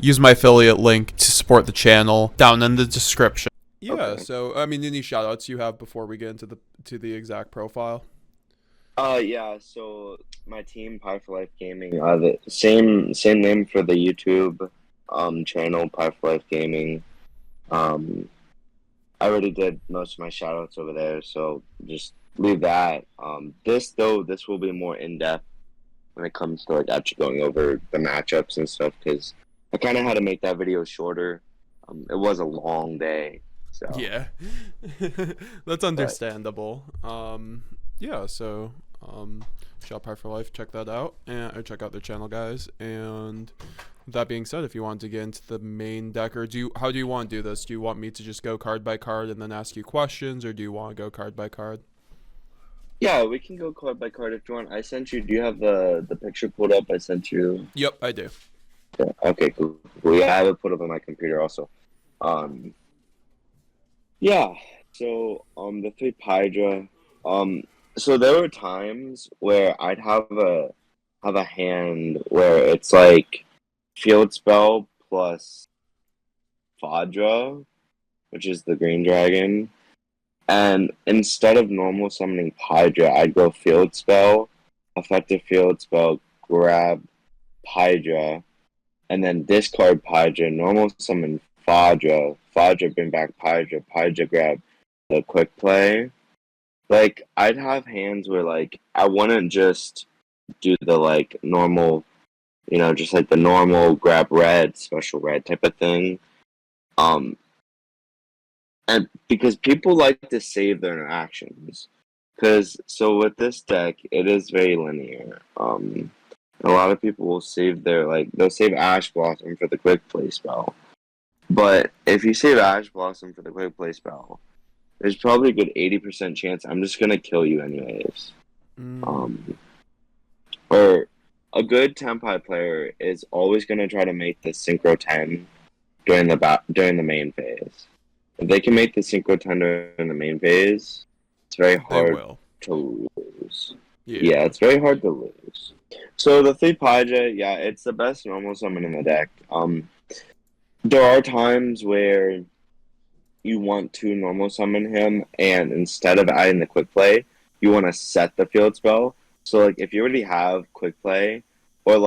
use my affiliate link to support the channel down in the description. Yeah, Okay. so I mean, any shout outs you have before we get into the exact profile? Yeah, so my team, Pi for Life Gaming, the same name for the YouTube channel, Pi for Life Gaming. Um, I already did most of my shout outs over there, so just leave that. This will be more in depth when it comes to like actually going over the matchups and stuff because I kind of had to make that video shorter. It was a long day, so Yeah, that's but understandable. Yeah, so Shopify for Life, check that out, and or check out their channel, guys. And with that being said, if you want to get into the main deck, or how do you want to do this? Do you want me to just go card by card and then ask you questions, or do you want to go card by card? yeah, we can go card by card if you want. I sent you. Do you have the picture pulled up? I sent you. Yep, I do. Yeah, okay, cool. Yeah, I have it put up on my computer also. Um, yeah. So the three Pydra. Um, so there were times where I'd have a hand where it's like field spell plus Fadra, which is the green dragon, and instead of normal summoning Pydra, I'd go field spell, effective field spell, grab Pydra, and then discard Pydra, normal summon Fadra bring back Pydra grab the quick play. Like, I'd have hands where, like, I wouldn't just do the, like, normal, just like the normal grab red, special red type of thing. Um, and because people like to save their interactions. So with this deck, it is very linear. A lot of people will save they'll save Ash Blossom for the quick play spell. But if you save Ash Blossom for the quick play spell, there's probably a good 80% chance I'm just gonna kill you anyways. Mm. Um, or a good TENPAI player is always gonna try to make the Synchro 10 during the main phase. If they can make the Synchro 10 during the main phase, it's very They hard will. to lose. Yeah, Yeah. it's very hard to lose. So the three Paja, yeah, it's the best normal summon in the deck. There are times where you want to normal summon him, and instead of adding the quick play, you want to set the field spell. So like if you already have quick play, or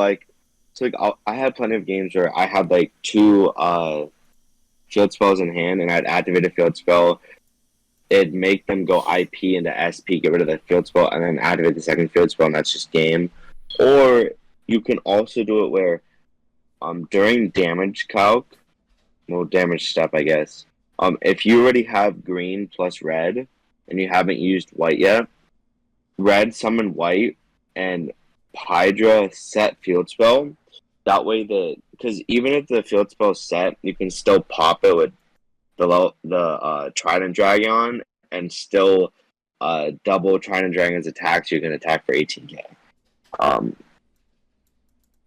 I had plenty of games where I had like two field spells in hand, and I'd activate a field spell. It'd make them go IP into SP, get rid of the field spell, and then activate the second field spell, and that's just game. Or you can also do it where during damage calc, no damage step, I guess. If you already have green plus red and you haven't used white yet, red summon white and Hydra set field spell. That way, because even if the field spell is set, you can still pop it with the Trident Dragon and still double Trident Dragon's attacks. You can attack for 18k. Um,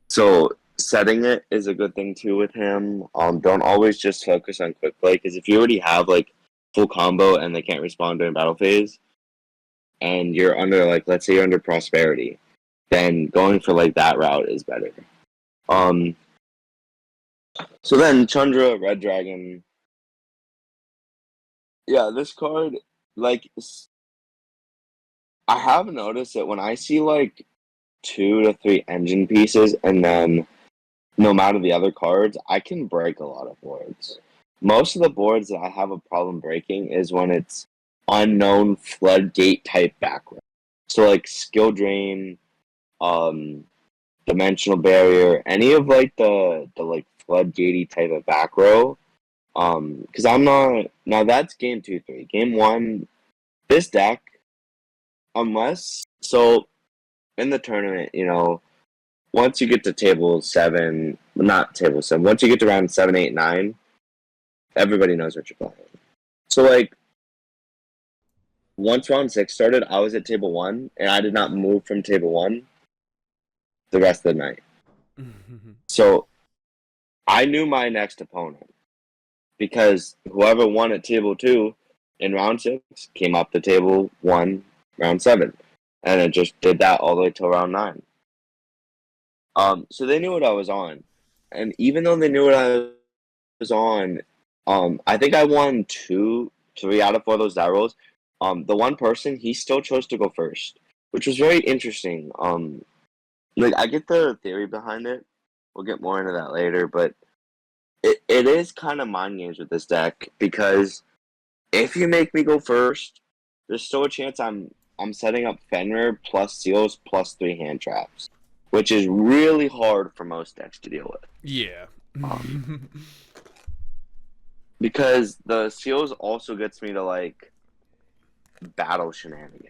so setting it is a good thing too with him. Don't always just focus on quick play because if you already have like full combo and they can't respond during battle phase, and you're under let's say you're under prosperity, then going for like that route is better. Um, so then Chandra Red Dragon, yeah, this card like I have noticed that when I see like 2 to 3 engine pieces and then no matter the other cards, I can break a lot of boards. Most of the boards that I have a problem breaking is when it's unknown floodgate type background. So like skill drain, um, dimensional barrier, any of like the like floodgatey type of back row. Because I'm not now that's game 2-3. Game one, this deck, unless so in the tournament, once you get to table seven, not table seven, once you get to round 7, 8, 9, everybody knows what you're playing. So, like, once round 6 started, I was at table 1, and I did not move from table 1 the rest of the night. So, I knew my next opponent because whoever won at table 2 in round 6 came up to table 1, round 7. And it just did that all the way till round 9. So they knew what I was on. and even though they knew what I was on, I think I won 3 out of 4 of those die rolls. The one person, he still chose to go first, which was very interesting. Like, I get the theory behind it. We'll get more into that later, but it is kind of mind games with this deck because if you make me go first, there's still a chance I'm setting up Fenrir plus seals plus 3 hand traps, which is really hard for most decks to deal with. Yeah. Because the seals also gets me to like battle shenanigans.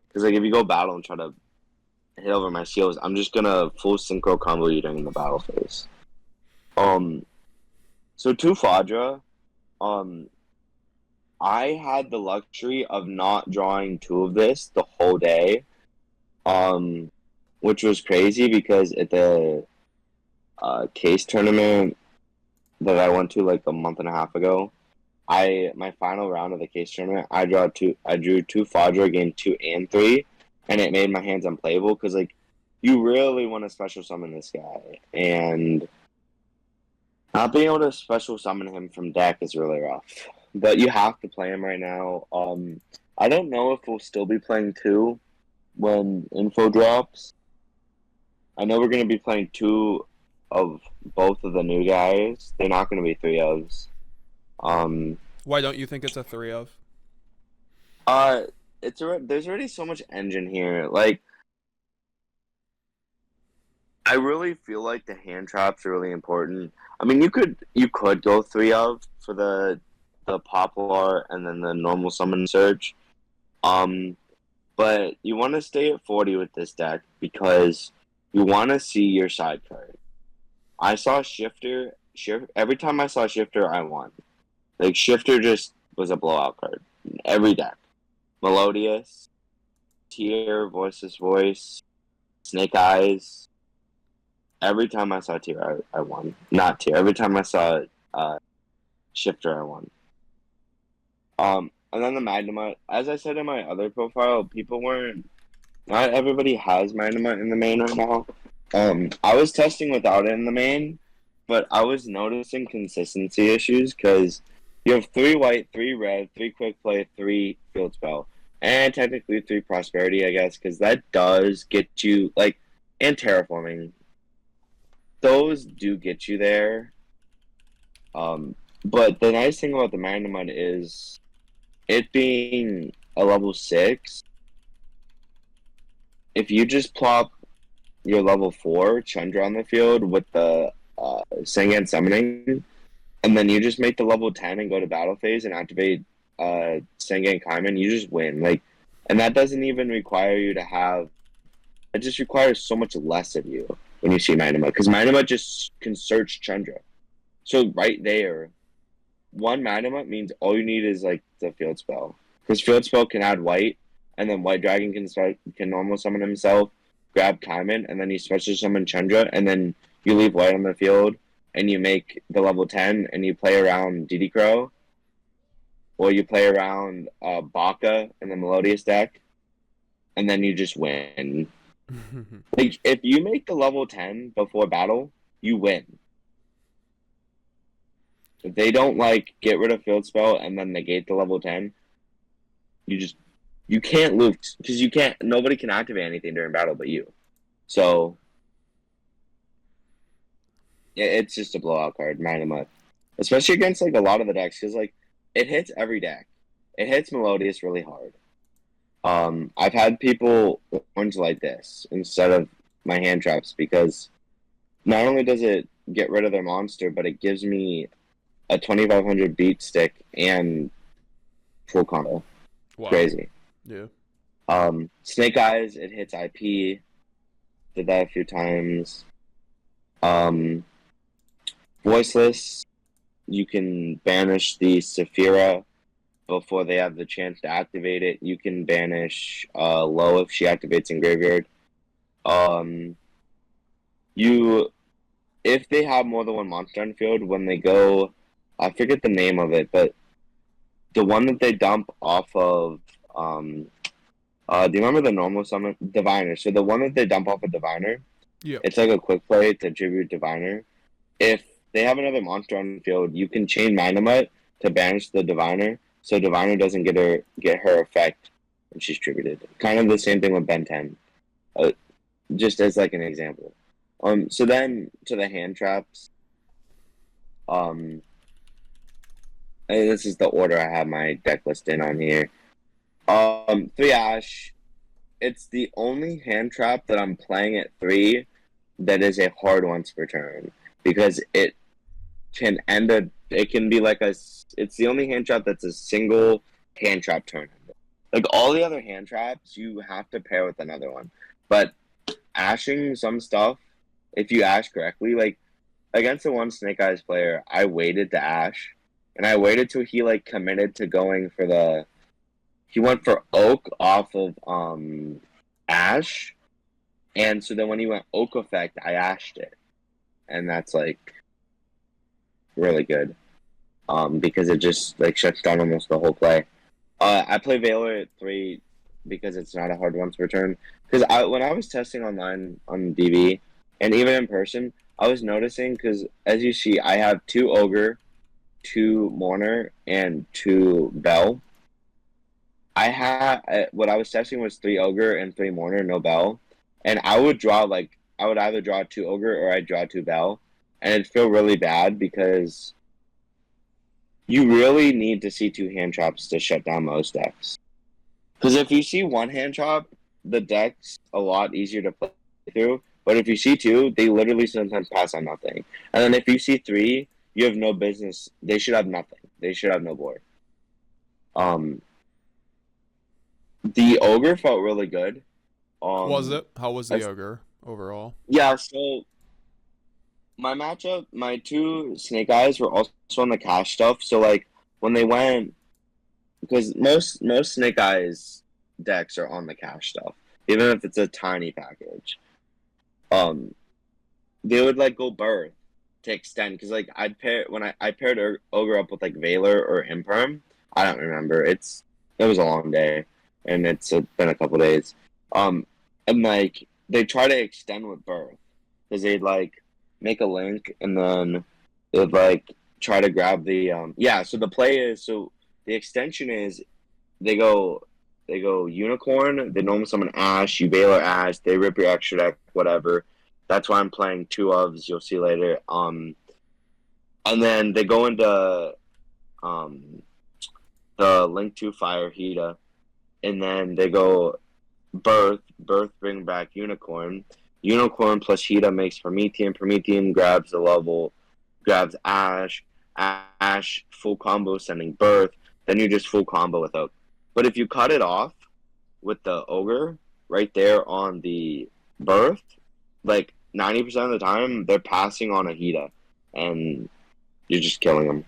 Because like if you go battle and try to hit over my seals, I'm just gonna full synchro combo you during the battle phase. So 2 Fadra, I had the luxury of not drawing 2 of this the whole day, which was crazy because at the case tournament that I went to like a month and a half ago, my final round of the case tournament, I drew 2 Fadra, gained 2 and 3, and it made my hands unplayable because like you really want to special summon this guy, and not being able to special summon him from deck is really rough. But you have to play him right now. I don't know if we'll still be playing 2 when info drops. I know we're going to be playing 2 of both of the new guys. They're not going to be 3 ofs. Why don't you think it's a 3 of? There's already so much engine here. Like, I really feel like the hand traps are really important. I mean, you could go 3 of for the popular and then the normal summon surge. But you want to stay at 40 with this deck because you want to see your side card. I saw Shifter. Every time I saw Shifter, I won. Like, Shifter just was a blowout card. Every deck. Melodious, Tier, Voiceless Voice, Snake Eyes. Every time I saw Tier, I won. Not Tier. Every time I saw Shifter, I won. And then the Magnemite. As I said in my other profile, not everybody has Magnemite in the main right now. I was testing without it in the main, but I was noticing consistency issues because you have 3 white, 3 red, 3 quick play, 3 field spell, and technically 3 prosperity, I guess, because that does get you like, and terraforming. Those do get you there. But the nice thing about the Magnemite is it being a level 6. If you just plop your level 4 Chandra on the field with the Sengen summoning, and then you just make the level 10 and go to battle phase and activate Sengen Kaiman, you just win. Like, and that doesn't even require you to have. It just requires so much less of you when you see Magnemite, because Magnemite just can search Chandra. So right there, 1 Magnemite means all you need is like the field spell, because field spell can add white, and then White Dragon can normal summon himself, grab Kaiman, and then you special summon Chandra, and then you leave white on the field, and you make the level 10, and you play around Diddy Crow, or you play around Baka in the Melodious deck, and then you just win. Like, if you make the level 10 before battle, you win. If they don't, like, get rid of field spell and then negate the level 10, you can't lose, because nobody can activate anything during battle but you. So, it's just a blowout card, Magnemite. Especially against, like, a lot of the decks, because, like, it hits every deck. It hits Melodious really hard. I've had people orange like this instead of my hand traps, because not only does it get rid of their monster, but it gives me a 2500 beat stick and full combo. Wow. Crazy. Yeah. Snake Eyes, it hits IP. Did that a few times. Voiceless, you can banish the Saphira before they have the chance to activate it. You can banish Low if she activates in graveyard. If they have more than 1 monster on field, when they go, I forget the name of it, but the one that they dump off of, do you remember the normal summon? Diviner. So the one that they dump off of Diviner, Yeah. it's like a quick play to tribute Diviner. if they have another monster on the field, you can chain Dynamite to banish the Diviner, so Diviner doesn't get her effect when she's tributed. Kind of the same thing with Ben 10, just as like an example. So then to the hand traps. And this is the order I have my deck list in on here. 3 Ash. It's the only hand trap that I'm playing at 3 that is a hard once per turn, because it can end a. It can be like a. It's the only hand trap that's a single hand trap turn. Like all the other hand traps, you have to pair with another one. But ashing some stuff, if you ash correctly, like against the one Snake Eyes player, I waited to ash, and I waited till he like committed to going for the. He went for Oak off of Ash, and so then when he went Oak effect, I ashed it, and that's like really good, because it just like shuts down almost the whole play. I play Valor at 3 because it's not a hard once per turn. Because when I was testing online on DB and even in person, I was noticing, because as you see, I have 2 Ogre, 2 Mourner, and 2 Bell. What I was testing was 3 Ogre and 3 Mourner, no Bell, and I would either draw 2 Ogre or I'd draw 2 Bell, and it'd feel really bad because you really need to see 2 hand traps to shut down most decks. Because if you see 1 hand trap, the deck's a lot easier to play through, but if you see 2, they literally sometimes pass on nothing. And then if you see 3, you have no business. They should have nothing. They should have no board. The Ogre felt really good. Was it? How was the Ogre overall? Yeah, so my matchup, my 2 Snake Eyes were also on the cash stuff. So like when they went, because most Snake Eyes decks are on the cash stuff, even if it's a tiny package. They would like go Birth to extend, because like I paired Ogre up with like Valor or Imperm. I don't remember. It was a long day, and it's been a couple days. And like they try to extend with Birth, because they'd like make a link and then they'd like try to grab the So the play is, so the extension is they go Unicorn, they normal summon Ash, you Valor Ash, they rip your extra deck, whatever. That's why I'm playing 2 ofs, you'll see later. And then they go into the Link to Fire Hida, and then they go Birth bring back Unicorn. Unicorn plus Hida makes Promethean. Promethean grabs the level, grabs Ash. Ash full combo sending Birth. Then you just full combo with Oak. But if you cut it off with the Ogre right there on the Birth, like 90% of the time they're passing on a Hida, and you're just killing them.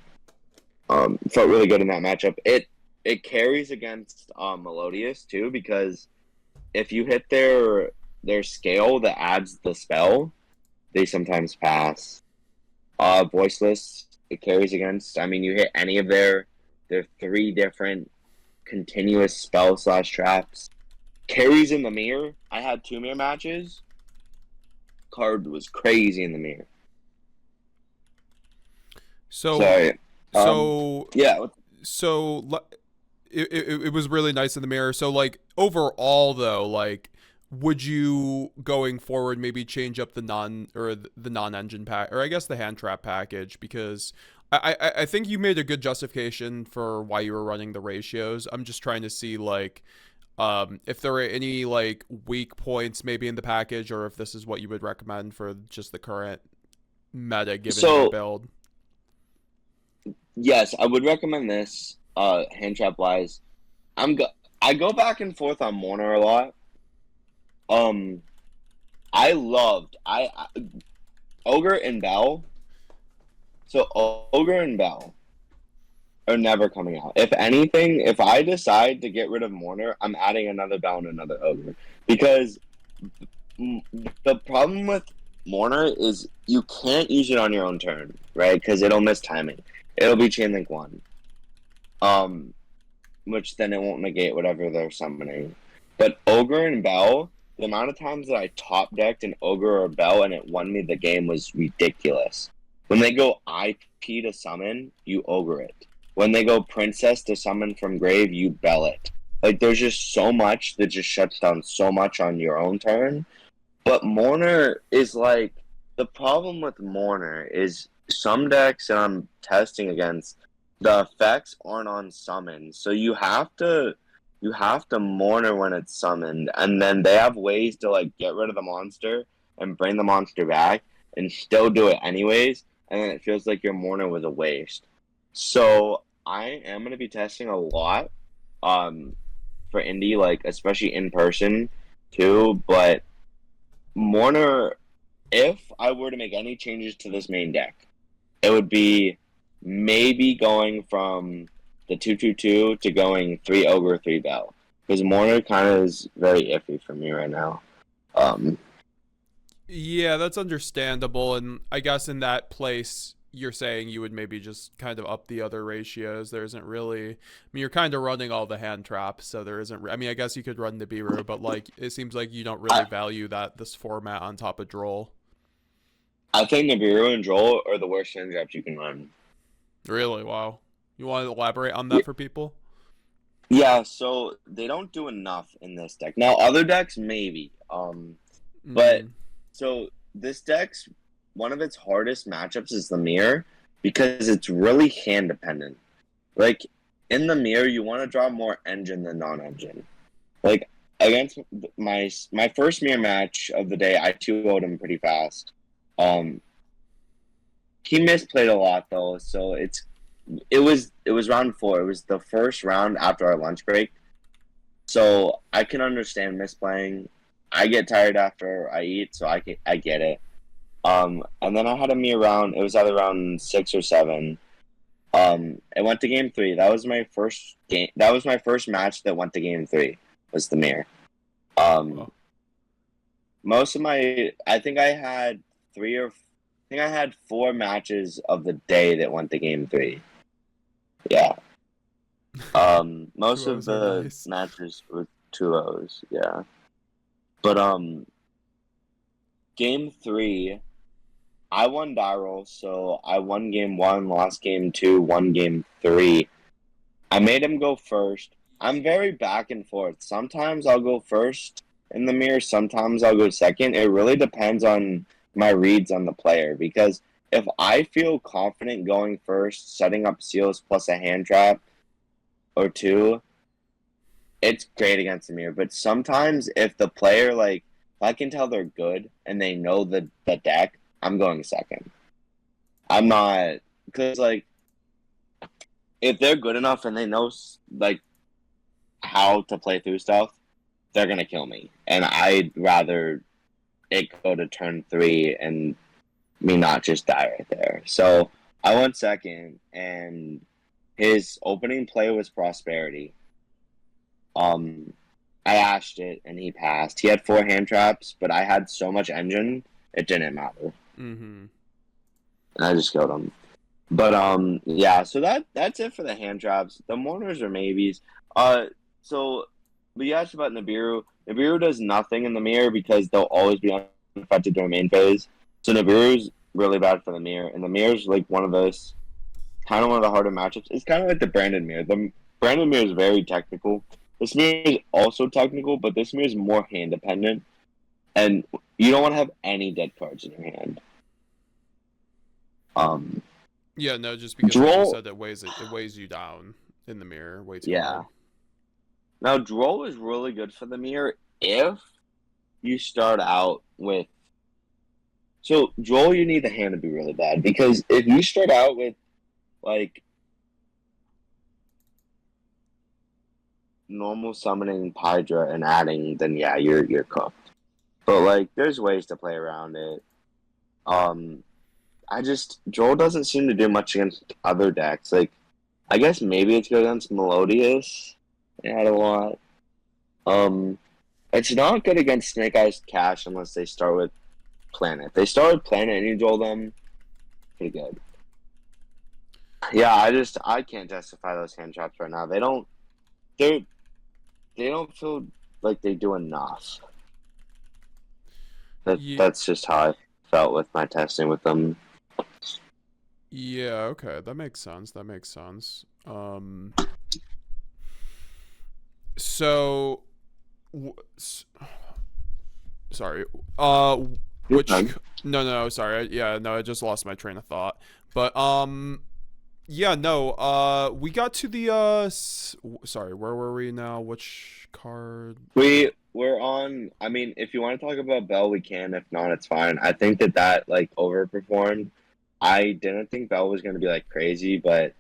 Felt really good in that matchup. It carries against Melodious too, because if you hit their scale that adds the spell, they sometimes pass. Voiceless, it carries against. I mean, you hit any of their 3 different continuous spell / traps. Carries in the mirror. I had 2 mirror matches. Card was crazy in the mirror. So yeah. So it was really nice in the mirror. So like overall though, like would you going forward maybe change up the non-engine pack, or I guess the hand trap package, because I think you made a good justification for why you were running the ratios. I'm just trying to see like if there are any like weak points maybe in the package, or if this is what you would recommend for just the current meta given your build. Yes, I would recommend this hand trap wise. I go back and forth on Mourner a lot. I loved Ogre and Bell. So Ogre and Bell are never coming out. If anything, if I decide to get rid of Mourner, I'm adding another Bell and another Ogre, because the problem with Mourner is you can't use it on your own turn, right? Because it'll miss timing. It'll be Chain Link 1. Which then it won't negate whatever they're summoning. But Ogre and Bell, the amount of times that I top decked an Ogre or Bell and it won me the game was ridiculous. When they go IP to summon, you ogre it. When they go princess to summon from grave, you bell it. Like, there's just so much that just shuts down so much on your own turn. But Mourner is like, the problem with Mourner is some decks that I'm testing against, the effects aren't on summon. So you have to Mourner when it's summoned, and then they have ways to like get rid of the monster and bring the monster back and still do it anyways, and then it feels like your Mourner was a waste. So I am gonna be testing a lot for indie, like especially in person too, but Mourner, if I were to make any changes to this main deck, it would be maybe going from the 2/2/2 to going 3 Ogre, 3 Bell. Because Mourner kind of is very iffy for me right now. Yeah, that's understandable, and I guess in that place, you're saying you would maybe just kind of up the other ratios. There isn't really. I mean, you're kind of running all the hand traps, so there isn't. I mean, I guess you could run Nibiru, but like, it seems like you don't really value this format on top of Droll. I think Nibiru and Droll are the worst hand traps you can run. Really? Wow. You want to elaborate on that for people? Yeah, so they don't do enough in this deck. Now, other decks, maybe. But, so this deck's, one of its hardest matchups is the mirror because it's really hand dependent. Like, in the mirror, you want to draw more engine than non-engine. Like, against my first mirror match of the day, I 2-0'd him pretty fast. He misplayed a lot, though, so it was round 4. It was the first round after our lunch break. So I can understand misplaying. I get tired after I eat, so I get it. And then I had a mirror round. It was either round 6 or 7. It went to game 3. That was my first game. That was my first match that went to game 3. Was the mirror. Most of my, I think I had 4 matches of the day that went to game 3. Yeah. Most of the matches were 2-0s. Yeah. But game 3, I won die roll, so I won game 1, lost game 2, won game 3. I made him go first. I'm very back and forth. Sometimes I'll go first in the mirror, sometimes I'll go second. It really depends on my reads on the player, because if I feel confident going first, setting up seals plus a hand trap or 2, it's great against the mirror. But sometimes if the player, like, if I can tell they're good and they know the deck, I'm going second. I'm not, because, like, if they're good enough and they know, like, how to play through stuff, they're going to kill me. And I'd rather it go to turn 3 and me not just die right there. So I went second, and his opening play was Prosperity. I ashed it, and he passed. He had 4 hand traps, but I had so much engine, it didn't matter. Mm-hmm. And I just killed him. But, yeah, so that's it for the hand traps. The Mourners are maybes. So we asked about Nibiru. Nibiru does nothing in the mirror because they'll always be unaffected during main phase. So Nibiru's really bad for the mirror. And the mirror's like kind of one of the harder matchups. It's kind of like the Brandon mirror. The Brandon mirror is very technical. This mirror is also technical, but this mirror is more hand dependent. And you don't want to have any dead cards in your hand. Yeah, no, just because like you said, it weighs you down in the mirror way too hard. Now, Droll is really good for the mirror if you start out with... So, Droll, you need the hand to be really bad, because if you start out with, like, normal summoning Pydra and adding, then yeah, you're cooked. But, like, there's ways to play around it. Droll doesn't seem to do much against other decks. Like, I guess maybe it's good against Melodious. They had a lot. It's not good against Snake Eyes Cash unless they start with Planet. If they start with Planet and you draw them, pretty good. Yeah, I can't justify those hand traps right now. They don't feel like they do enough. That's just how I felt with my testing with them. Yeah, okay, that makes sense. That makes sense. So, w- s- sorry. You're Which? fine. No, sorry. Yeah, no, I just lost my train of thought. But yeah, no. We got to the sorry, where were we now? Which card? We're on. I mean, if you want to talk about Bell, we can. If not, it's fine. I think that like overperformed. I didn't think Bell was going to be like crazy, but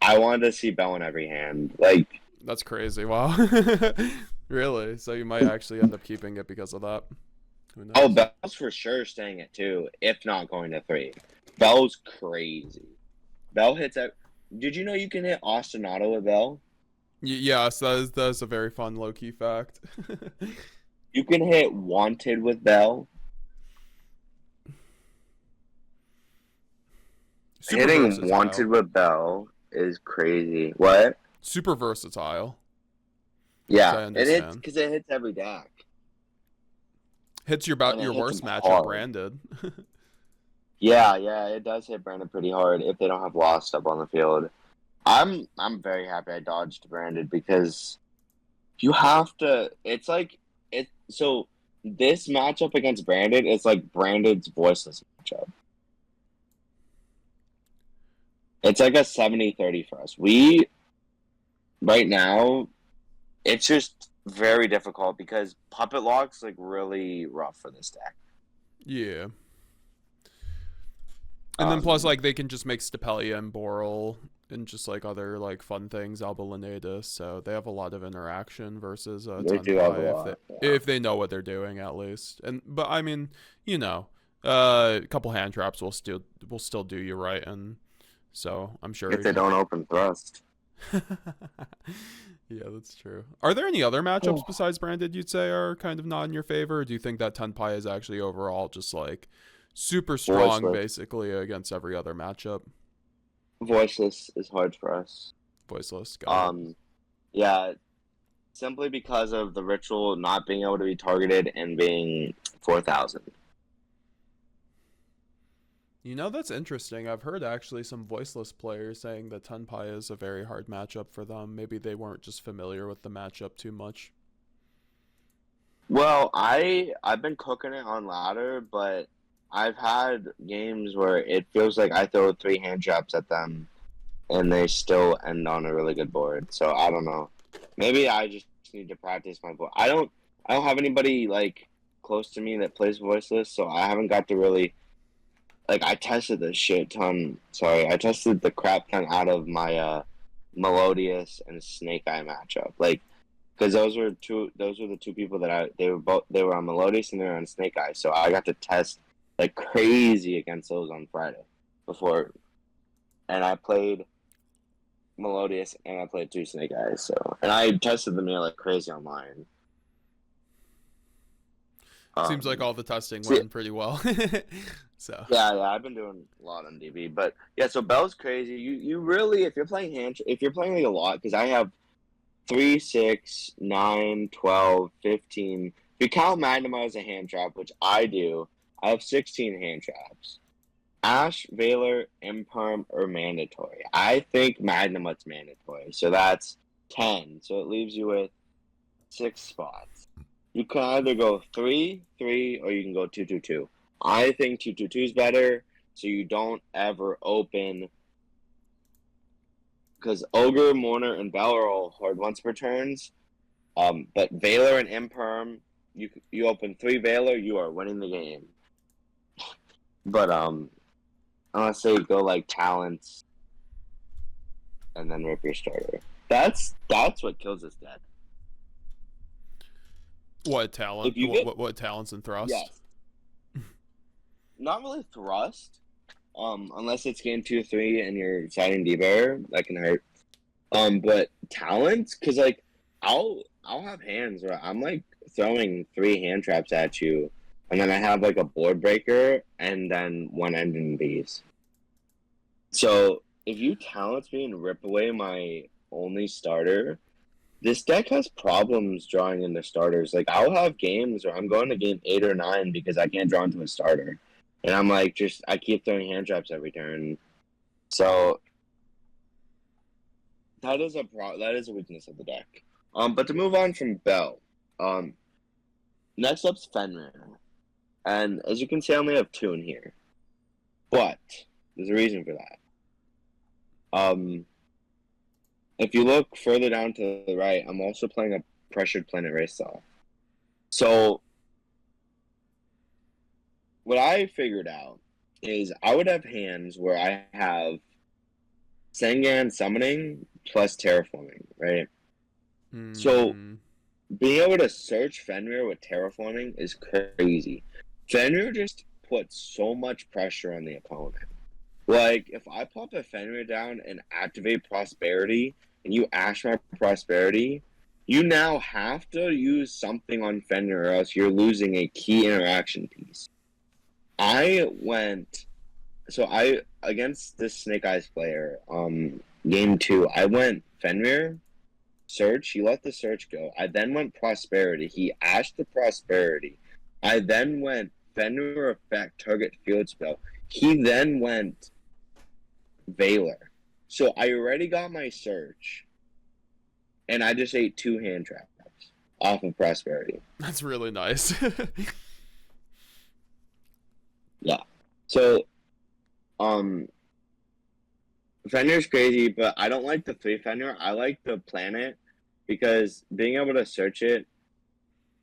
I wanted to see Bell in every hand. Like, That's crazy. Wow. Really? So you might actually end up keeping it because of that. Who oh, knows? Bell's for sure staying at 2, if not going to 3. Bell's crazy. Bell hits at. Did you know you can hit ostinato with Bell? Yes, that is a very fun low key fact. You can hit wanted with Bell. Super Hitting wanted versatile. with Bell is crazy. What? Super versatile, which Yeah, I it hits understand. because it hits every deck, Hits your and it your hits worst them matchup hard. branded. Yeah, it does hit Brandon pretty hard if they don't have Lost up on the field. I'm very happy I dodged Brandon because you have to. It's like it. So this matchup against Brandon is like Brandon's voiceless matchup. It's like a 70-30 for us. We right now it's just very difficult because Puppet Lock's like really rough for this deck. Yeah. And then plus Um, like they can just make Stapelia and Boral and just like other like fun things, Alba Lenatus, so they have a lot of interaction versus they do have a Tenpai lot. Yeah. if they know what they're doing at least. And but I mean, you know, a couple hand traps will still do you right, and so I'm sure If if they you don't open thrust. yeah, that's true. Are there any other matchups besides Branded you'd say are kind of not in your favor? Or do you think that Tenpai is actually overall just like super strong Voiceless. basically against every other matchup? Voiceless is hard for us. Voiceless, got it. Um, yeah, simply because of the ritual not being able to be targeted and being 4,000. You know, that's interesting. I've heard actually some voiceless players saying that Tenpai is a very hard matchup for them. Maybe they weren't just familiar with the matchup too much. Well, I've been cooking it on ladder, but I've had games where it feels like I throw 3 hand traps at them and they still end on a really good board. So I don't know. Maybe I just need to practice my board. I don't have anybody like close to me that plays voiceless, so I haven't got to really like I tested the shit ton. Sorry, I tested the crap ton out of my Melodious and Snake Eye matchup. Like because those were the two people that they were on Melodious and they were on Snake Eye. So I got to test like crazy against those on Friday before, and I played Melodious and I played 2 Snake Eyes. So and I tested them like crazy online. Seems like Um, all the testing so went pretty well. So, yeah, I've been doing a lot on DB, but yeah, so Bell's crazy. You really if you're playing like a lot because I have 3, 6, 9, 12, 15. If you count Magnuma as a hand trap, which I do, I have 16 hand traps. Ash, Valor, Imperm are mandatory. I think Magnemut's mandatory, so that's 10. So it leaves you with 6 spots. You can either go 3, 3, or you can go 2, 2, 2. I think 2, 2, 2 is better, so you don't ever open because Ogre, Mourner, and Bell are all hard once per turns. But Valor and Imperm, you open 3 Valor, you are winning the game. But unless they go like talents and then rip your starter. That's what kills this deck. what talent? If you get What talents and thrust? yes, not really thrust. Unless it's game 2 or 3 and you're siding D-Bear, that can hurt. But talents, cause like I'll have hands where I'm like throwing 3 hand traps at you, and then I have like a board breaker and then 1 engine beast. So if you talents me and rip away my only starter, this deck has problems drawing into starters. Like I'll have games where I'm going to game 8 or 9 because I can't draw into a starter, and I'm like just I keep throwing hand traps every turn. So that is a weakness of the deck. But to move on from Bell, next up's Fenrir, and as you can see, I only have 2 in here, but there's a reason for that. If you look further down to the right, I'm also playing a Pressured Planet Race off. So what I figured out is I would have hands where I have Sengan summoning plus terraforming, right? So being able to search Fenrir with terraforming is crazy. Fenrir just puts so much pressure on the opponent. Like, if I pop a Fenrir down and activate Prosperity, and you Ash my Prosperity, you now have to use something on Fenrir, or else you're losing a key interaction piece. Against this Snake Eyes player, game 2, I went Fenrir, Search, he let the Search go. I then went Prosperity. He ashed the Prosperity. I then went Fenrir Effect, target field spell. He then went Valor. So I already got my Search, and I just ate 2 hand traps off of Prosperity. That's really nice. Yeah. So, Fenrir's crazy, but I don't like the 3 Fenrir. I like the planet because being able to search it,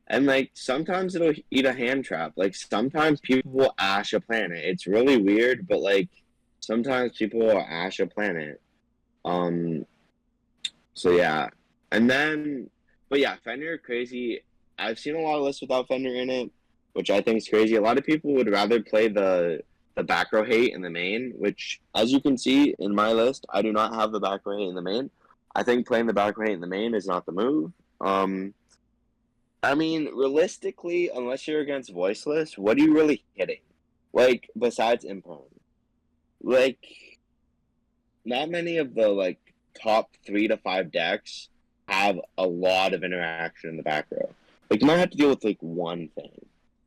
and like sometimes it'll eat a hand trap. Like sometimes people will ash a planet. It's really weird, but like sometimes people will ash a planet. So yeah, and then, but yeah, Fenrir crazy. I've seen a lot of lists without Fenrir in it, which I think is crazy. A lot of people would rather play the back row hate in the main, which, as you can see in my list, I do not have the back row hate in the main. I think playing the back row hate in the main is not the move. I mean, realistically, unless you're against Voiceless, what are you really hitting? Like, besides Imperm? Like, not many of the, like, top 3 to 5 decks have a lot of interaction in the back row. Like, you might have to deal with, like, one thing.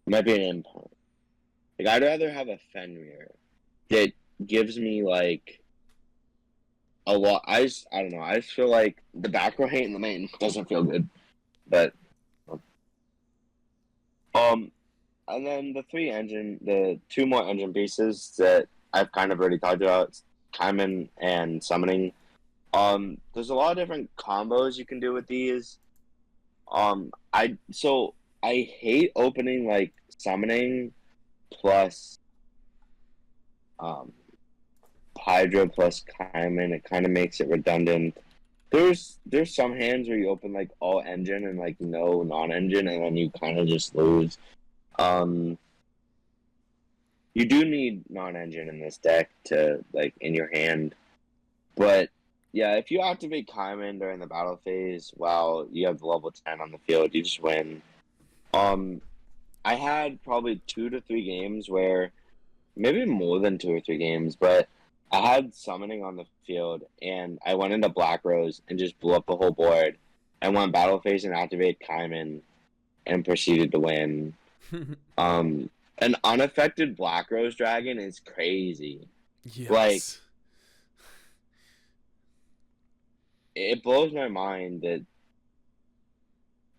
It might be an Imperm. Like, I'd rather have a Fenrir that gives me, like, a lot. I don't know. I just feel like the back row hate in the main doesn't feel good. But, and then the 2 more engine pieces that I've kind of already talked about, Kaiman and Summoning. There's a lot of different combos you can do with these. I hate opening, like, Summoning plus Hydra plus Kaiman. It kind of makes it redundant. There's some hands where you open like all engine and like no non-engine, and then you kind of just lose. You do need non-engine in this deck to like in your hand, but yeah, if you activate Kaiman during the battle phase while you have the level 10 on the field, you just win. I had probably 2 to 3 games where, maybe more than 2 or 3 games, but I had Summoning on the field, and I went into Black Rose and just blew up the whole board. I went battle phase and activated Kaiman and proceeded to win. An unaffected Black Rose Dragon is crazy. Yes. Like, it blows my mind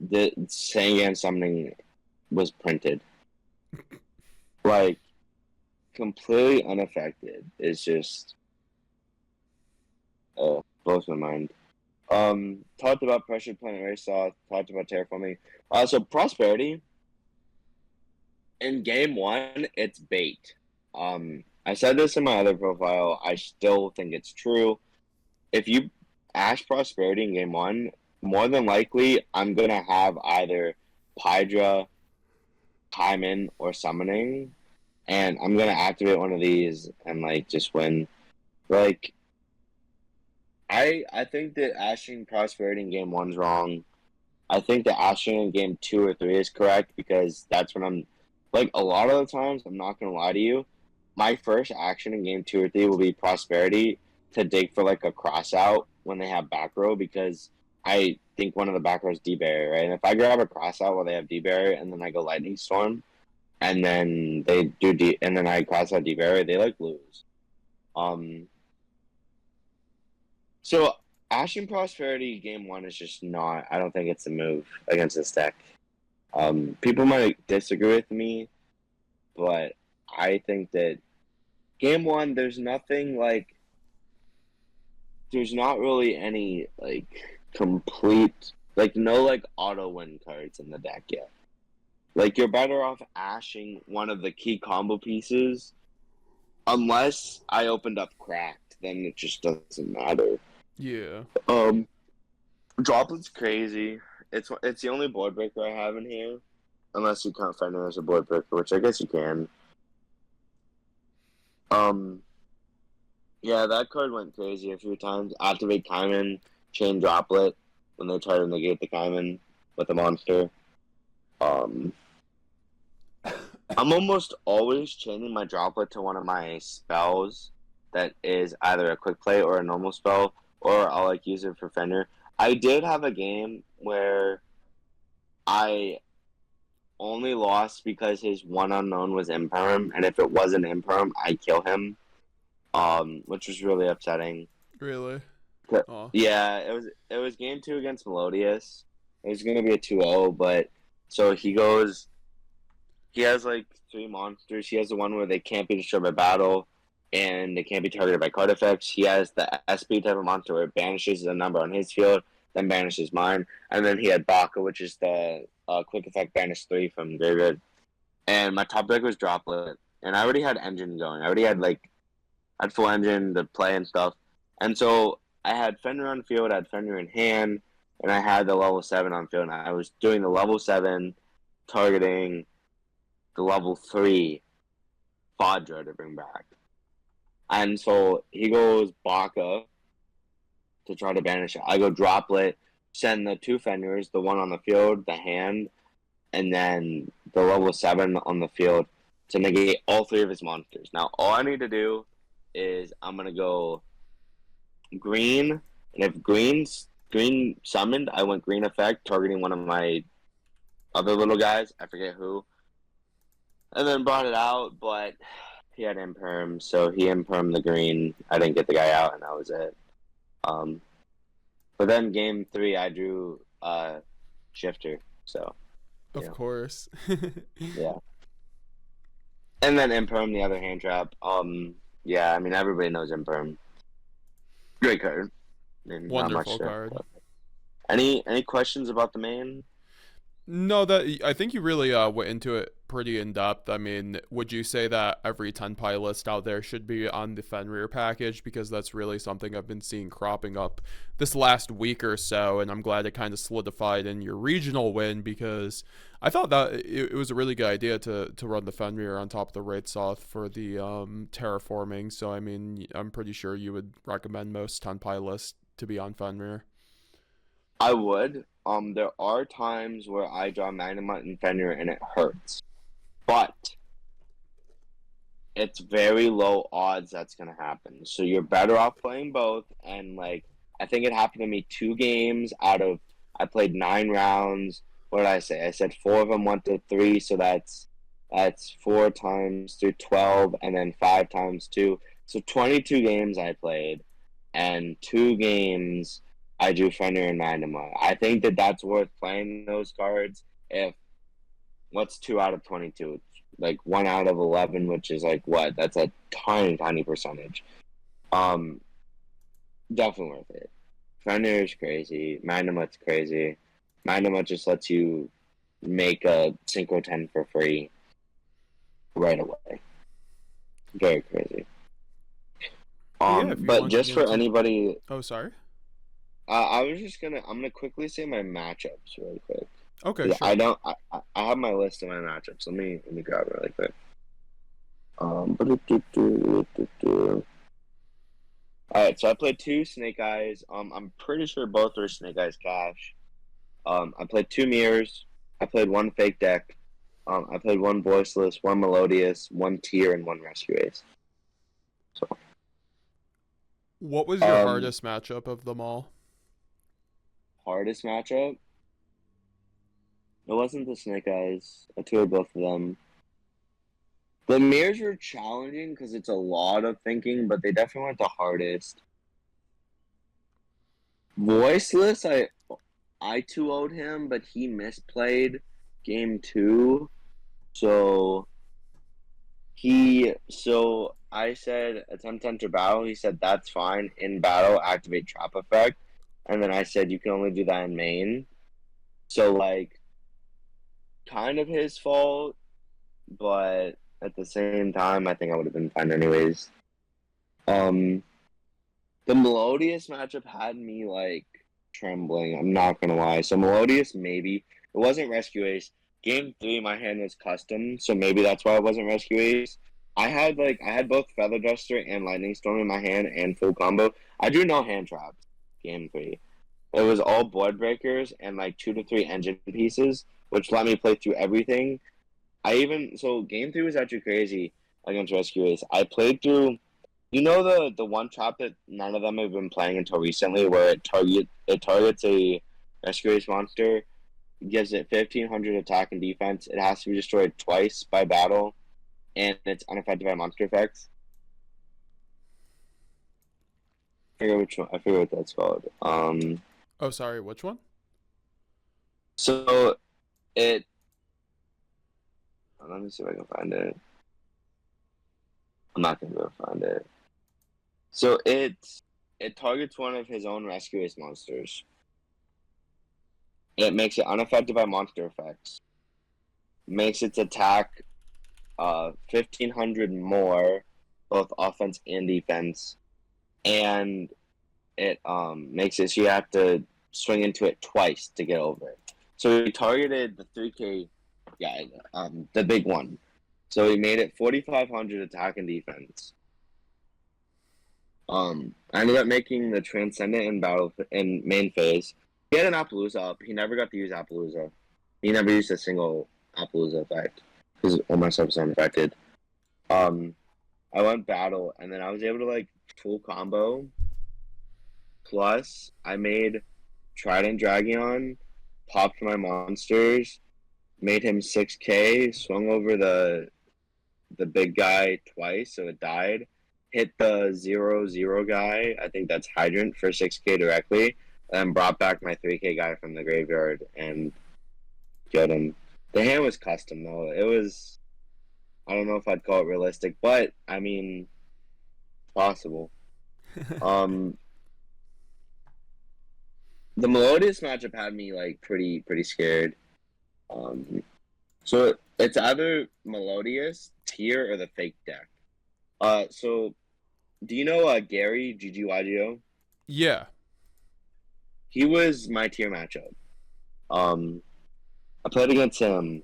that Sangan Summoning was printed. Like, completely unaffected. It's just blows my mind. Talked about Pressured Planet Race Off, talked about Terraforming. So Prosperity, in game 1, it's bait. I said this in my other profile, I still think it's true. If you Ash Prosperity in game 1, more than likely, I'm gonna have either Hydra, Kaiman, or Summoning, and I'm gonna activate one of these and like just win. Like, I think that ashing Prosperity in game 1 is wrong. I think that ashing in game 2 or 3 is correct, because that's when I'm like, a lot of the times, I'm not gonna lie to you, my first action in game 2 or 3 will be Prosperity to dig for like a cross out when they have back row, because I think one of the back rows D-Barrier, right? And if I grab a cross out while they have D-Barrier and then I go Lightning Storm, and then they do and then I cross out D-Barrier, they like lose. So Ashen Prosperity game one is just not. I don't think it's a move against this deck. People might disagree with me, but I think that game one, there's not really any like complete, like no like auto win cards in the deck yet. Like you're better off ashing one of the key combo pieces, unless I opened up cracked, then it just doesn't matter. Yeah. Um, Droplet's crazy. It's the only board breaker I have in here, unless you count Fender as a board breaker, which I guess you can. Um, yeah, that card went crazy a few times. Activate Kaiman, chain Droplet when they try to negate the Kaiman with a monster. Um, I'm almost always chaining my Droplet to one of my spells that is either a quick play or a normal spell, or I'll like use it for Fender. I did have a game where I only lost because his one unknown was Imperm, and if it wasn't Imperm, I'd kill him. Which was really upsetting. Really? Oh. Yeah, it was game two against Melodius. It was gonna be a 2-0, but so he has like three monsters. He has the one where they can't be destroyed by battle and they can't be targeted by card effects. He has the SP type of monster where it banishes a number on his field, then banishes mine. And then he had Baka, which is the quick effect banish 3 from Graveyard. And my top deck was Droplet. And I already had engine going. I had full engine to play and stuff. And so I had Fender on field, I had Fender in hand, and I had the level 7 on field. And I was doing the level 7 targeting the level 3 Fadra to bring back. And so he goes Baka to try to banish it. I go Droplet, send the two Fenders, the one on the field, the hand, and then the level 7 on the field to negate all three of his monsters. Now, all I need to do is I'm going to go green, and if green summoned, I went green effect, targeting one of my other little guys. I forget who. And then brought it out, but he had Imperm, so he Impermed the green. I didn't get the guy out, and that was it. But then game 3, I drew Shifter, so. Of course. Yeah. And then Imperm, the other hand trap. Yeah, I mean, everybody knows Imperm. Great card. I mean, Wonderful card. Any questions about the main? No, that I think you really went into it pretty in depth. I mean, would you say that every TENPAI list out there should be on the Fenrir package? Because that's really something I've been seeing cropping up this last week or so, and I'm glad it kind of solidified in your regional win because I thought that it was a really good idea to run the Fenrir on top of the Raid Soth for the terraforming. So, I mean, I'm pretty sure you would recommend most TENPAI lists to be on Fenrir. I would. There are times where I draw Magnemite and Fenrir and it hurts. But it's very low odds that's going to happen. So you're better off playing both. And, like, I think it happened to me 2 games out of, I played 9 rounds. What did I say? I said 4 of them went to 3, so that's 4 times through 12, and then 5 times 2. So 22 games I played, and 2 games I drew Fenrir and Magnemite. I think that that's worth playing those cards if, what's 2 out of 22? Like 1 out of 11, which is like what? That's a tiny percentage. Definitely worth it. Fenrir is crazy. Magnemite's crazy. Magnemite just lets you make a Synchro 10 for free right away. Very crazy. Yeah, But just for anybody, oh, sorry. I'm gonna quickly say my matchups really quick. Okay, sure. I have my list of my matchups. Let me grab it really quick. Alright, so I played 2 Snake Eyes. I'm pretty sure both are Snake Eyes Cash. I played 2 Mirrors. I played 1 Fake Deck. I played 1 Voiceless, 1 Melodious, 1 Tier, and 1 Rescue Ace. So. What was your hardest matchup of them all? Hardest matchup? It wasn't the Snake Eyes. I toured both of them. The mirrors were challenging because it's a lot of thinking, but they definitely weren't the hardest. Voiceless, I 2-0'd him, but he misplayed game two. So I said attempt enter battle. He said that's fine. In battle, activate trap effect. And then I said you can only do that in main. So like kind of his fault, but at the same time I think I would have been fine anyways. Um the Melodious matchup had me like trembling, I'm not gonna lie. So Melodious maybe. It wasn't Rescue Ace. Game three my hand was custom, so maybe that's why it wasn't Rescue Ace. I had both Feather Duster and Lightning Storm in my hand and full combo. I drew no hand traps game three. It was all board breakers and like 2 to 3 engine pieces, which let me play through everything. Game three was actually crazy against Rescue Ace. I played through, the one trap that none of them have been playing until recently, where it targets a Rescue Ace monster, gives it 1,500 attack and defense. It has to be destroyed twice by battle, and it's unaffected by monster effects. I forget what that's called. Oh, sorry. Which one? So it. Let me see if I can find it. I'm not gonna be able to find it. So it targets one of his own Rescue Ace monsters. It makes it unaffected by monster effects. Makes its attack 1,500 more, both offense and defense, and it makes it so you have to swing into it twice to get over it. So he targeted the 3K guy, the big one. So he made it 4,500 attack and defense. I ended up making the Transcendent in battle in main phase. He had an Appaloosa up. He never got to use Appaloosa. He never used a single Appaloosa effect because all my stuff was unaffected. I went battle, and then I was able to like full combo. Plus, I made Trident Dragon, popped my monsters, made him 6K, swung over the big guy twice, so it died. Hit the 0/0 guy, I think that's Hydrant, for 6K directly, and brought back my 3K guy from the graveyard and killed him. The hand was custom though. It was, I don't know if I'd call it realistic, but I mean, possible. Um, the Melodious matchup had me like pretty scared. So it's either Melodious, Tier, or the fake deck. So do you know Gary yugioh? Yeah. He was my Tier matchup. I played against him,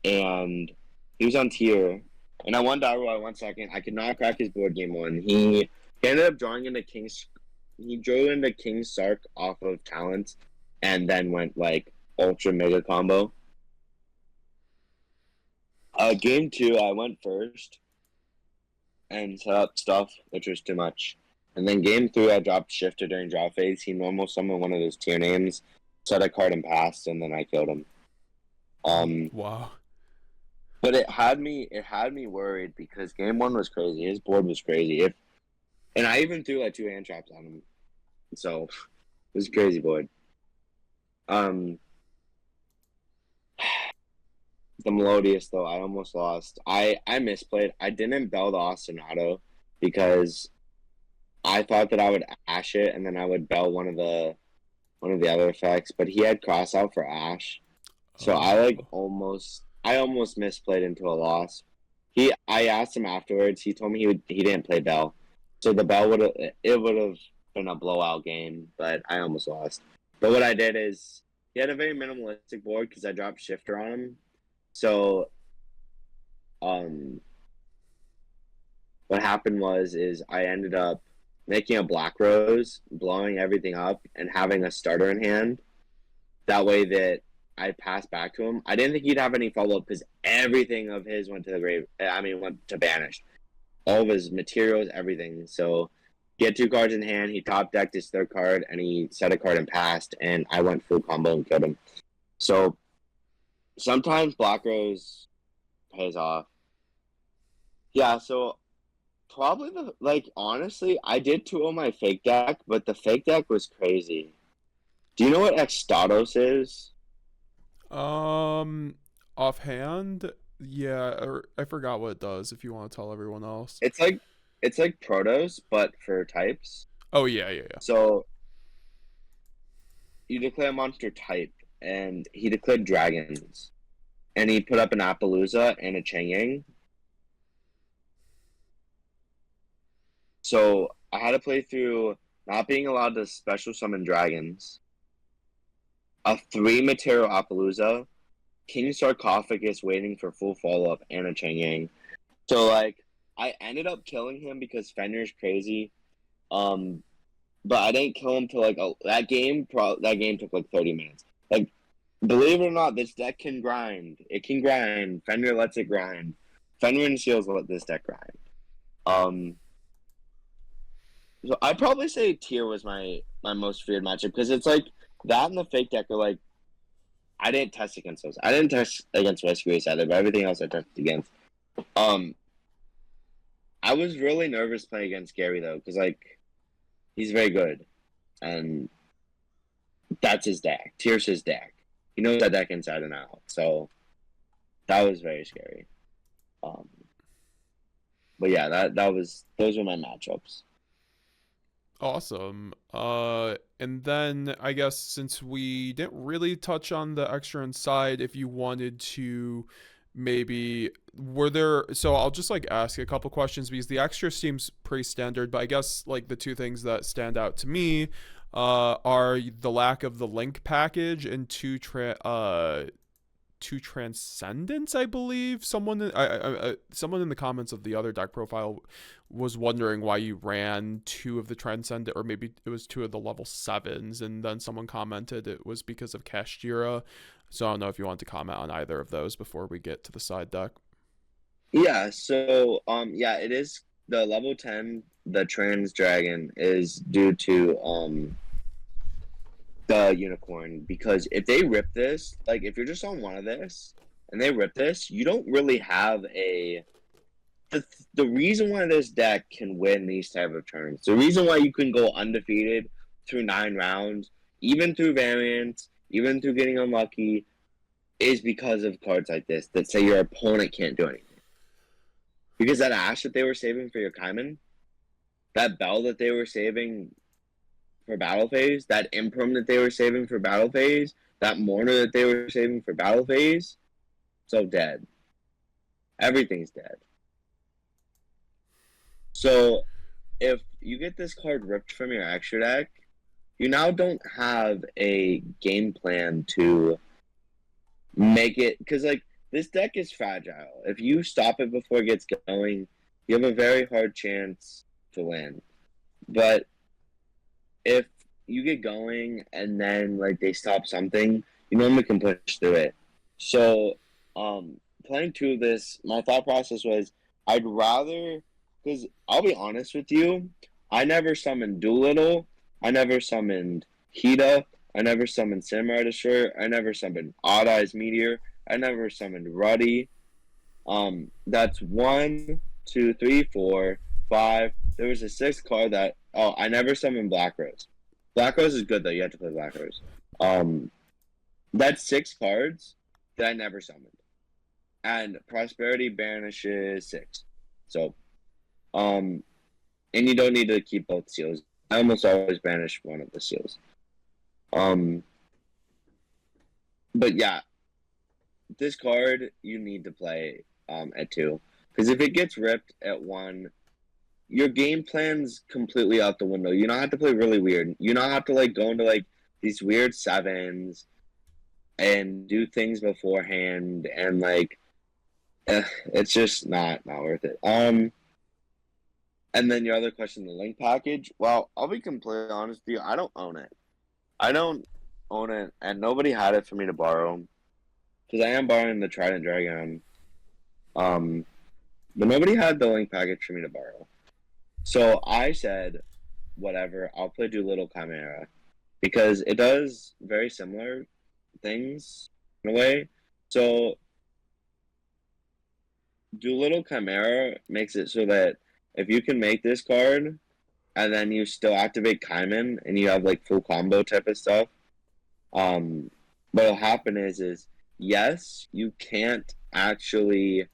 and he was on Tier, and I won Battle Royale 1 second. I could not crack his board game one. He ended up drawing into King's. He drew into King Sark off of talents, and then went like ultra mega combo. Game two, I went first and set up stuff, which was too much. And then game three, I dropped Shifter during draw phase. He normal summoned one of those Tier names, set a card and passed, and then I killed him. Wow. But it had me worried because game one was crazy. His board was crazy. And I even threw like 2 hand traps on him. So it was a crazy board. The Melodious though, I almost lost. I misplayed. I didn't bell the Ostinato because I thought that I would Ash it and then I would bell one of the other effects, but he had cross out for Ash. So I almost misplayed into a loss. I asked him afterwards. He told me he didn't play Bell, so the Bell would have been a blowout game, but I almost lost. But what I did is he had a very minimalistic board because I dropped Shifter on him. So, what happened was I ended up making a Black Rose, blowing everything up, and having a starter in hand. That way that I passed back to him. I didn't think he'd have any follow-up because everything of his went to the grave. Went to banished. All of his materials, everything. So he had 2 cards in hand. He top decked his 3rd card, and he set a card and passed, and I went full combo and killed him. So sometimes Black Rose pays off. Yeah, so Probably the like honestly, I did two on my fake deck, but the fake deck was crazy. Do you know what Extados is? Um, offhand, yeah, or I forgot what it does. If you want to tell everyone else. It's like it's like Protos, but for types. Oh yeah, yeah, yeah. So you declare a monster type, and he declared dragons, and he put up an Appaloosa and a Chang'e. So I had to play through not being allowed to special summon dragons, a 3 material Appaloosa, King Sarcophagus waiting for full follow up, and a Chang'e. So like I ended up killing him because Fenrir's crazy. Um, but I didn't kill him till like that game. That game took like 30 minutes. Like, believe it or not, this deck can grind. It can grind. Fenrir lets it grind. Fenrir and Seals let this deck grind. So I'd probably say Tier was my most feared matchup because it's like that and the fake deck are like I didn't test against those. I didn't test against Westgate either, but everything else I tested against. Um, I was really nervous playing against Gary though because like he's very good, and that's his deck. Tier's his deck. He knows that deck inside and out. So that was very scary. Um, but yeah, that was those were my matchups. Awesome. And then I guess since we didn't really touch on the extra inside, if you wanted to maybe were there so I'll just like ask a couple questions because the extra seems pretty standard, but I guess like the two things that stand out to me are the lack of the link package and two transcendence. I believe someone in the comments of the other deck profile was wondering why you ran two of the transcendent, or maybe it was two of the level sevens, and then someone commented it was because of Kashtira. So I don't know if you want to comment on either of those before we get to the side deck. Yeah, so yeah, it is the level 10, the trans dragon is due to the unicorn because if they rip this, like if you're just on one of this and they rip this, you don't really have the reason why this deck can win these type of turns, the reason why you can go undefeated through 9 rounds, even through variants, even through getting unlucky, is because of cards like this that say your opponent can't do anything. Because that Ash that they were saving for your Kaiman, that Bell that they were saving for battle phase, that Imprum that they were saving for battle phase, that Mourner that they were saving for battle phase, so dead. Everything's dead. So if you get this card ripped from your extra deck, you now don't have a game plan to make it, because like this deck is fragile. If you stop it before it gets going, you have a very hard chance to win. But if you get going and then like they stop something, you normally can push through it. So playing two of this, my thought process was I'd rather, because I'll be honest with you, I never summoned Doolittle, I never summoned Hida, I never summoned Samurai Destroyer, I never summoned Odd Eyes Meteor, I never summoned Ruddy. That's 1, 2, 3, 4, 5. There was a sixth card that I never summoned Black Rose. Black Rose is good though. You have to play Black Rose. That's 6 cards that I never summoned, and Prosperity banishes 6. So, and you don't need to keep both seals. I almost always banish one of the seals. But yeah, this card you need to play at 2, because if it gets ripped at 1, your game plan's completely out the window. You don't have to play really weird. You don't have to like go into like these weird sevens and do things beforehand, and like it's just not worth it. And then your other question, the link package. Well, I'll be completely honest with you. I don't own it. I don't own it, and nobody had it for me to borrow, because I am borrowing the Trident Dragon. But nobody had the link package for me to borrow. So I said, whatever, I'll play Doolittle Chimera, because it does very similar things in a way. So Doolittle Chimera makes it so that if you can make this card and then you still activate Kaiman and you have like full combo type of stuff, what'll happen is yes, you can't actually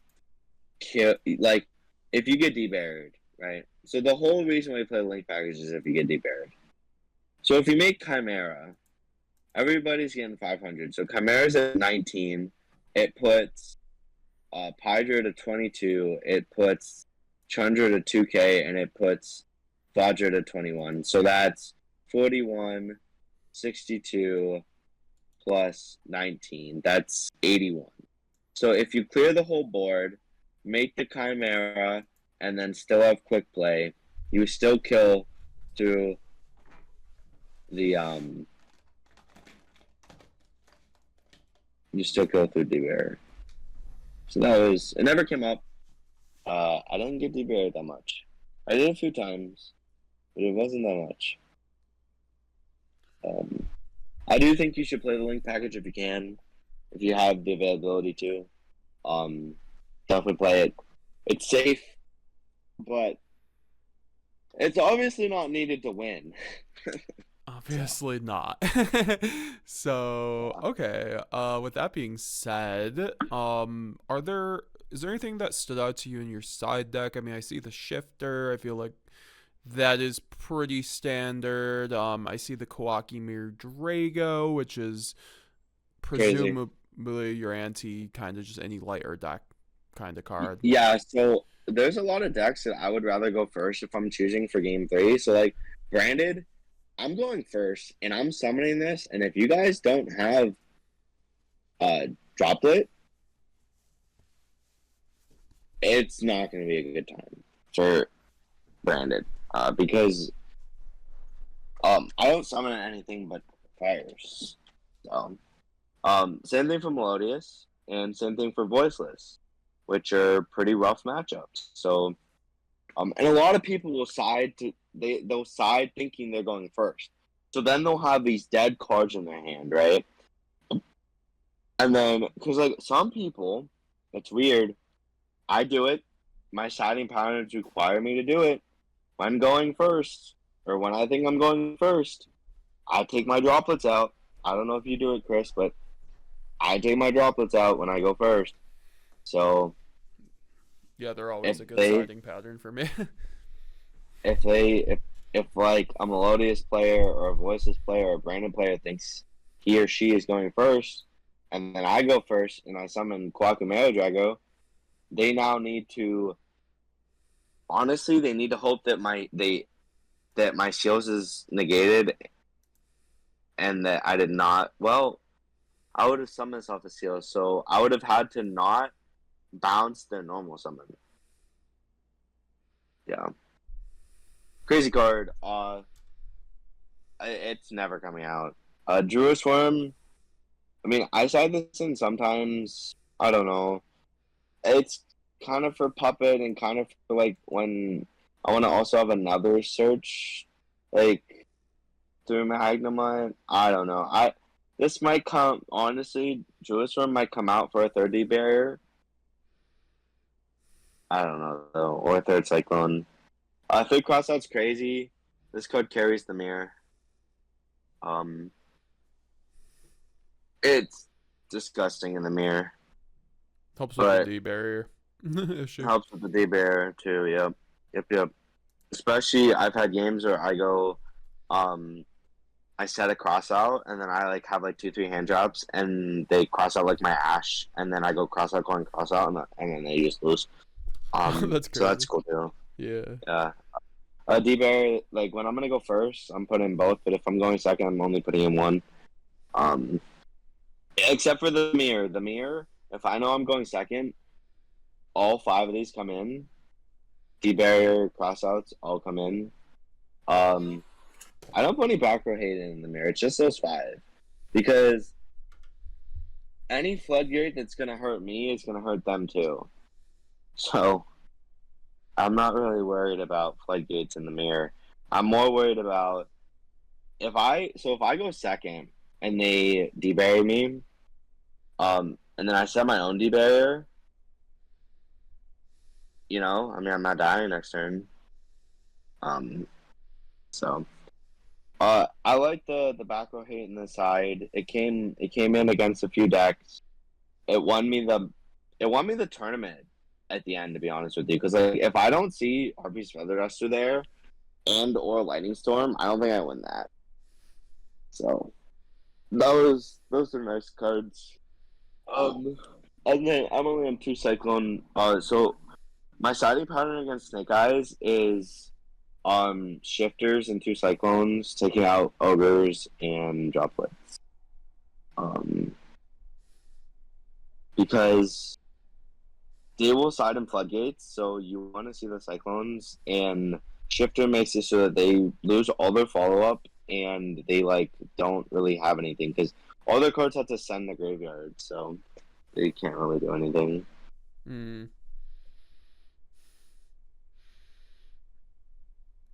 kill, like, if you get debarred, right? So the whole reason why you play Link package is if you get debarred. So if you make Chimera, everybody's getting 500. So Chimera's at 19. It puts Pydra to 22. It puts Chandra to 2K, and it puts Vajra to 21. So that's 41, 62 plus 19. That's 81. So if you clear the whole board, make the Chimera, and then still have quick play, you still kill through the you still kill through debarrier. So that was, it never came up. I didn't get debarrier that much. I did a few times, but it wasn't that much. I do think you should play the Link package if you can, if you have the availability to. Definitely play it. It's safe, but it's obviously not needed to win. Obviously not. So, okay. With that being said, is there anything that stood out to you in your side deck? I mean, I see the shifter. I feel like that is pretty standard. I see the Kawaki Mirror Drago, which is Crazy. presumably your anti kind of just any lighter deck kind of card. Yeah, so there's a lot of decks that I would rather go first if I'm choosing for game 3. So, like, Branded, I'm going first, and I'm summoning this, and if you guys don't have Droplet, it's not going to be a good time for Branded, because I don't summon anything but fires. So, same thing for Melodious, and same thing for Voiceless, which are pretty rough matchups. So, and a lot of people will they'll side thinking they're going first. So then they'll have these dead cards in their hand, right? And then, because like some people, it's weird. I do it. My siding patterns require me to do it. When going first, or when I think I'm going first, I take my droplets out. I don't know if you do it, Chris, but I take my droplets out when I go first. So Yeah, they're always a good siding pattern for me. if like a Melodious player or a Voiceless player or a Brandon player thinks he or she is going first, and then I go first and I summon Quackamayo Drago, they now need to, honestly, they need to hope that my Seals is negated and that I did not, well, I would have summoned this off the Seal, so I would have had to not bounce their normal summon. Yeah. Crazy card. It's never coming out. Druid Swarm. I mean, I side this in sometimes. I don't know. It's kind of for Puppet and kind of for like when I want to also have another search, like through Magnamite. I don't know. This might come, honestly. Druid Swarm might come out for a 30 barrier. I don't know though, or a third Cyclone. Third Crossout's crazy. This card carries the mirror. It's disgusting in the mirror. Helps with the D barrier issue. Helps with the D barrier too. Yep. Especially, I've had games where I go, I set a cross out, and then I like have like 2-3 hand drops, and they cross out like my Ash, and then I go cross out, and then they just lose. That's crazy. So that's cool too. Yeah. D-Bear, like, when I'm going to go first, I'm putting both, but if I'm going second, I'm only putting in one. Except for the mirror. The mirror, if I know I'm going second, all 5 of these come in. D-Barrier, crossouts, all come in. I don't put any back row hate in the mirror. It's just those 5. Because any floodgate that's going to hurt me is going to hurt them too. So I'm not really worried about floodgates in the mirror. I'm more worried about if I go second and they debarrier me, and then I set my own debarrier, You know, I mean, I'm not dying next turn. Um, so I like the back row hate in the side. It came in against a few decks. It won me the it won me the tournament at the end, to be honest with you. Because like, if I don't see Harpy's Feather Duster there and or Lightning Storm, I don't think I win that. So those are nice cards. Um, and then I'm only on 2 Cyclone. So my siding pattern against Snake Eyes is shifters and 2 Cyclones, taking out ogres and droplets. Um, because they will side in floodgates, so you want to see the Cyclones, and shifter makes it so that they lose all their follow up and they like don't really have anything because all their cards have to send the graveyard, so they can't really do anything. Mm.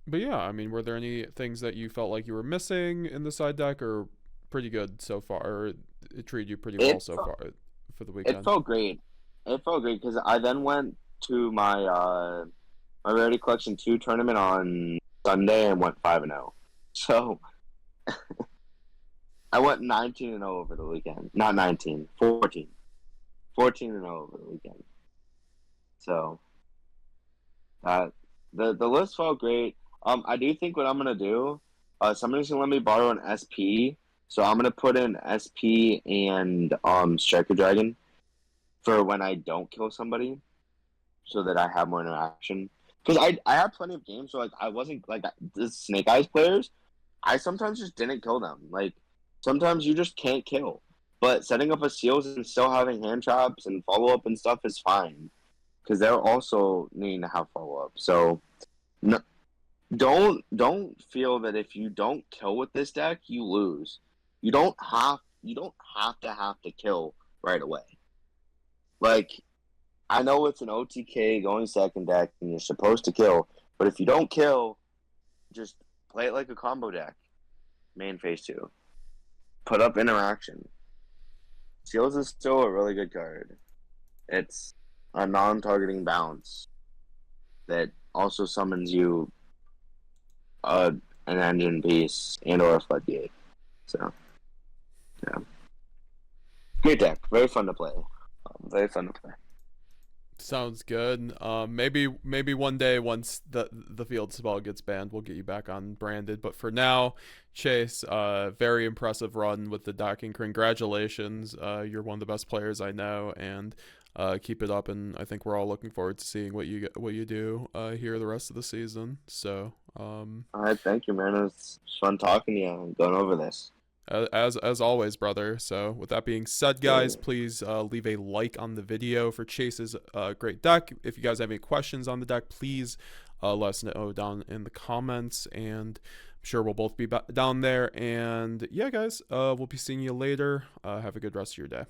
But yeah, I mean, were there any things that you felt like you were missing in the side deck, or pretty good so far? Or it treated you pretty well It so far for the it weekend? felt great. It felt great because I then went to my Rarity Collection 2 tournament on Sunday and went 5-0. So I went 19-0 over the weekend. Not 19, 14. 14-0 over the weekend. So that the list felt great. I do think what I'm gonna do. Somebody's gonna let me borrow an SP, so I'm gonna put in SP and Striker Dragon for when I don't kill somebody, so that I have more interaction. Because I have plenty of games, so like I wasn't like the Snake Eyes players. I sometimes just didn't kill them. Like sometimes you just can't kill. But setting up a seals and still having hand traps and follow up and stuff is fine because they're also needing to have follow up. So no, don't feel that if you don't kill with this deck, you lose. You don't have to kill right away. Like I know it's an OTK going second deck and you're supposed to kill, but if you don't kill, just play it like a combo deck. Main phase 2. Put up interaction. Seals is still a really good card. It's a non-targeting bounce that also summons you an engine piece and or a floodgate. So yeah, great deck. Very fun to play. Very fun to play. Sounds good. Maybe one day once the field spell gets banned, we'll get you back on branded. But for now, Chase, very impressive run with the docking. Congratulations. You're one of the best players I know, and keep it up. And I think we're all looking forward to seeing what you do here the rest of the season. So All right, thank you, man. It's fun talking to you and going over this. as always, brother. So with that being said, guys, please leave a like on the video for Chase's great deck. If you guys have any questions on the deck, please let us know down in the comments, and I'm sure we'll both be down there. And yeah, guys, we'll be seeing you later. Have a good rest of your day.